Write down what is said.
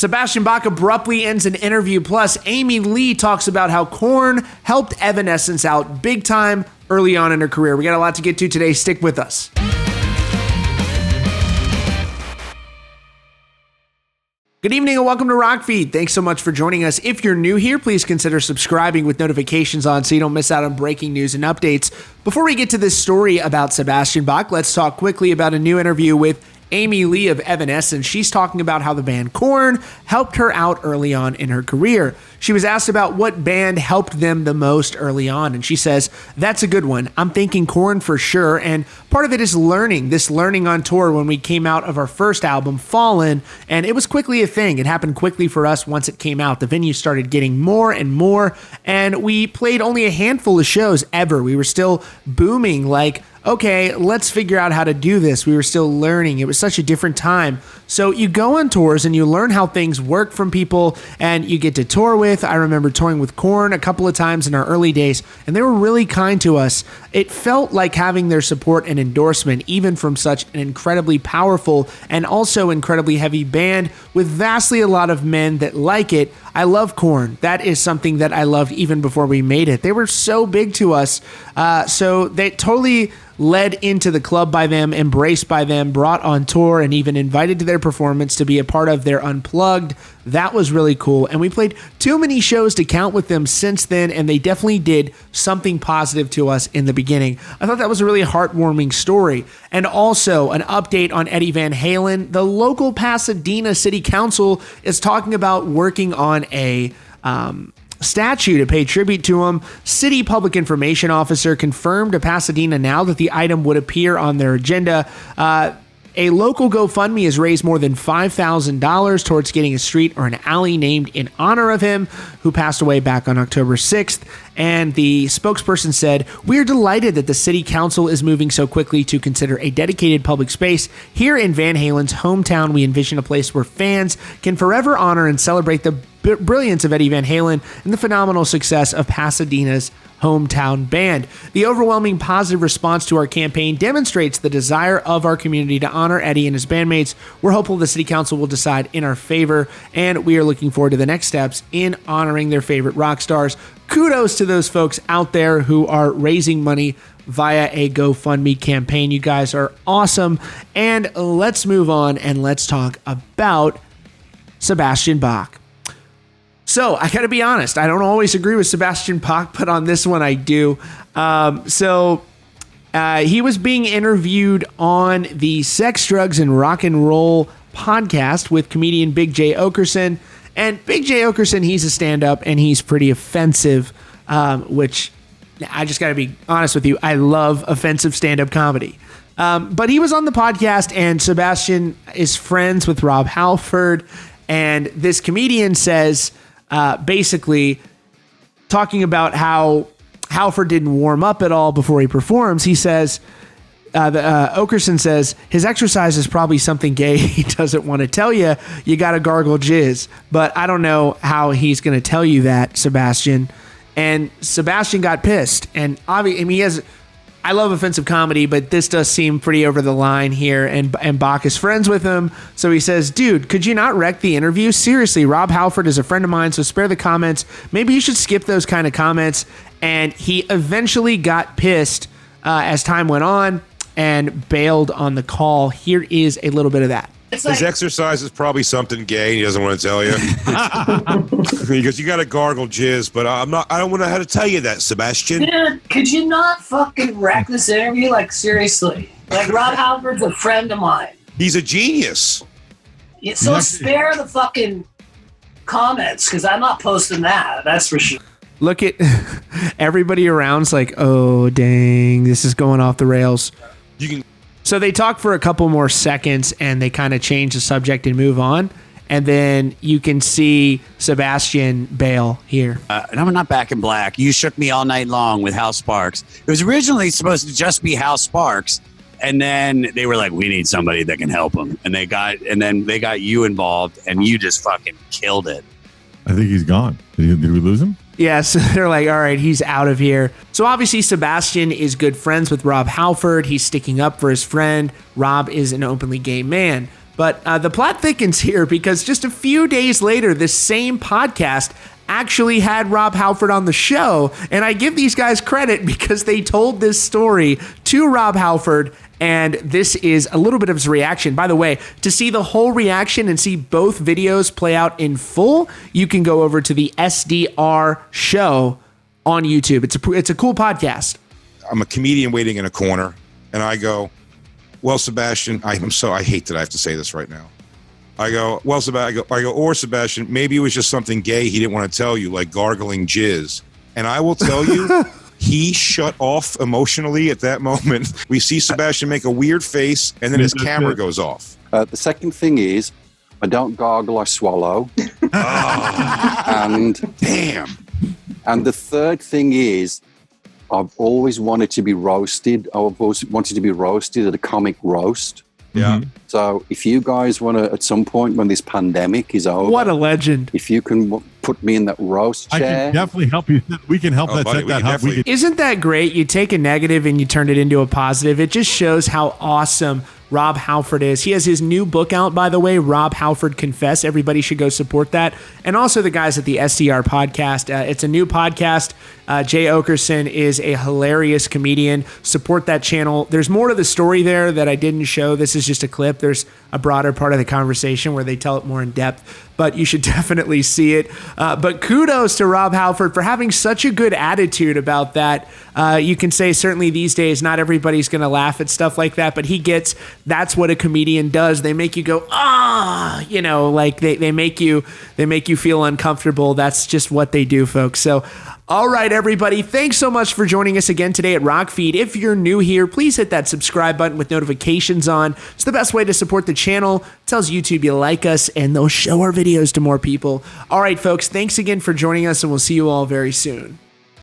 Sebastian Bach abruptly ends an interview. Plus, Amy Lee talks about how Korn helped Evanescence out big time early on in her career. We got a lot to get to today. Stick with us. Good evening and welcome to Rock Feed. Thanks so much for joining us. If you're new here, please consider subscribing with notifications on so you don't miss out on breaking news and updates. Before we get to this story about Sebastian Bach, let's talk quickly about a new interview with Amy Lee of Evanescence. She's talking about how the band Korn helped her out early on in her career. She was asked about what band helped them the most early on, and she says, "That's a good one. I'm thinking Korn for sure, and part of it is learning on tour when we came out of our first album, Fallen, and it was quickly a thing. It happened quickly for us once it came out. The venue started getting more and more, and we played only a handful of shows ever. We were still booming like, okay, let's figure out how to do this. We were still learning. It was such a different time. So you go on tours and you learn how things work from people and you get to tour with. I remember touring with Korn a couple of times in our early days, and they were really kind to us. It felt like having their support and endorsement, even from such an incredibly powerful and also incredibly heavy band with vastly a lot of men that like it. I love Korn. That is something that I loved even before we made it. They were so big to us. So they totally led into the club by them, embraced by them, brought on tour, and even invited to their performance to be a part of their Unplugged. That was really cool. And we played too many shows to count with them since then, and they definitely did something positive to us in the beginning. I thought that was a really heartwarming story. And also an update on Eddie Van Halen. The local Pasadena City Council is talking about working on a statue to pay tribute to him. City Public Information Officer confirmed to Pasadena Now that the item would appear on their agenda. A local GoFundMe has raised more than $5,000 towards getting a street or an alley named in honor of him, who passed away back on October 6th. And the spokesperson said, "We're delighted that the city council is moving so quickly to consider a dedicated public space. Here in Van Halen's hometown, we envision a place where fans can forever honor and celebrate the brilliance of Eddie Van Halen and the phenomenal success of Pasadena's hometown band. The overwhelming positive response to our campaign demonstrates the desire of our community to honor Eddie and his bandmates. We're hopeful the city council will decide in our favor, and we are looking forward to the next steps in honoring their favorite rock stars." Kudos to those folks out there who are raising money via a GoFundMe campaign. You guys are awesome. And let's move on and let's talk about Sebastian Bach. So I got to be honest, I don't always agree with Sebastian Bach, but on this one I do. He was being interviewed on the Sex, Drugs, and Rock and Roll podcast with comedian Big J. Okerson. And Big J. Okerson, he's a stand-up and he's pretty offensive, which I just got to be honest with you. I love offensive stand-up comedy. But he was on the podcast, and Sebastian is friends with Rob Halford. And this comedian says, basically talking about how Halford didn't warm up at all before he performs. He says, Okerson says, his exercise is probably something gay he doesn't want to tell you. You got to gargle jizz. But I don't know how he's going to tell you that, Sebastian. And Sebastian got pissed. And obviously, I love offensive comedy, but this does seem pretty over the line here, and Bach is friends with him. So he says, "Dude, could you not wreck the interview? Seriously, Rob Halford is a friend of mine, so spare the comments. Maybe you should skip those kind of comments." And he eventually got pissed as time went on and bailed on the call. Here is a little bit of that. His exercise is probably something gay. He doesn't want to tell you. He goes, "You got to gargle jizz," but I don't want to know how to tell you that, Sebastian. Dude, could you not fucking wreck this interview? Like, seriously. Like, Rob Halford's a friend of mine. He's a genius. Yeah, so spare the fucking comments, because I'm not posting that. That's for sure. Look at everybody around's like, oh, dang, this is going off the rails. So they talk for a couple more seconds and they kind of change the subject and move on. And then you can see Sebastian bail here. And I'm not Back in Black. You Shook Me All Night Long with Hal Sparks. It was originally supposed to just be Hal Sparks. And then they were like, we need somebody that can help him. And then they got you involved and you just fucking killed it. I think he's gone. Did we lose him? Yeah, so they're like, all right, he's out of here. So obviously Sebastian is good friends with Rob Halford. He's sticking up for his friend. Rob is an openly gay man. But the plot thickens here because just a few days later, this same podcast actually had Rob Halford on the show. And I give these guys credit because they told this story to Rob Halford. And this is a little bit of his reaction. By the way, to see the whole reaction and see both videos play out in full, you can go over to the SDR show on YouTube. It's a cool podcast. I'm a comedian waiting in a corner, and I go, well, Sebastian, I hate that I have to say this right now. I go, well, Sebastian, maybe it was just something gay he didn't want to tell you, like gargling jizz. And I will tell you, he shut off emotionally at that moment. We see Sebastian make a weird face, and then his camera goes off. The second thing is, I don't gargle, I swallow. And Damn. And the third thing is, I've always wanted to be roasted. I've always wanted to be roasted at a comic roast. Yeah. So if you guys want to, at some point when this pandemic is over, What a legend. if you can put me in that roast I chair, can definitely help you. We can help Oh, buddy, set we that can up. definitely- Isn't that great? You take a negative and you turn it into a positive. It just shows how awesome Rob Halford is. He has his new book out, by the way, Rob Halford Confess. Everybody should go support that. And also the guys at the SDR podcast. It's a new podcast. Jay Okerson is a hilarious comedian. Support that channel. There's more to the story there that I didn't show. This is just a clip. There's a broader part of the conversation where they tell it more in depth, but you should definitely see it. But kudos to Rob Halford for having such a good attitude about that. You can say certainly these days, not everybody's going to laugh at stuff like that, but he gets, that's what a comedian does. They make you go, like they make you feel uncomfortable. That's just what they do, folks. So, all right, everybody. Thanks so much for joining us again today at Rockfeed. If you're new here, please hit that subscribe button with notifications on. It's the best way to support the channel. It tells YouTube you like us, and they'll show our videos to more people. All right, folks. Thanks again for joining us, and we'll see you all very soon.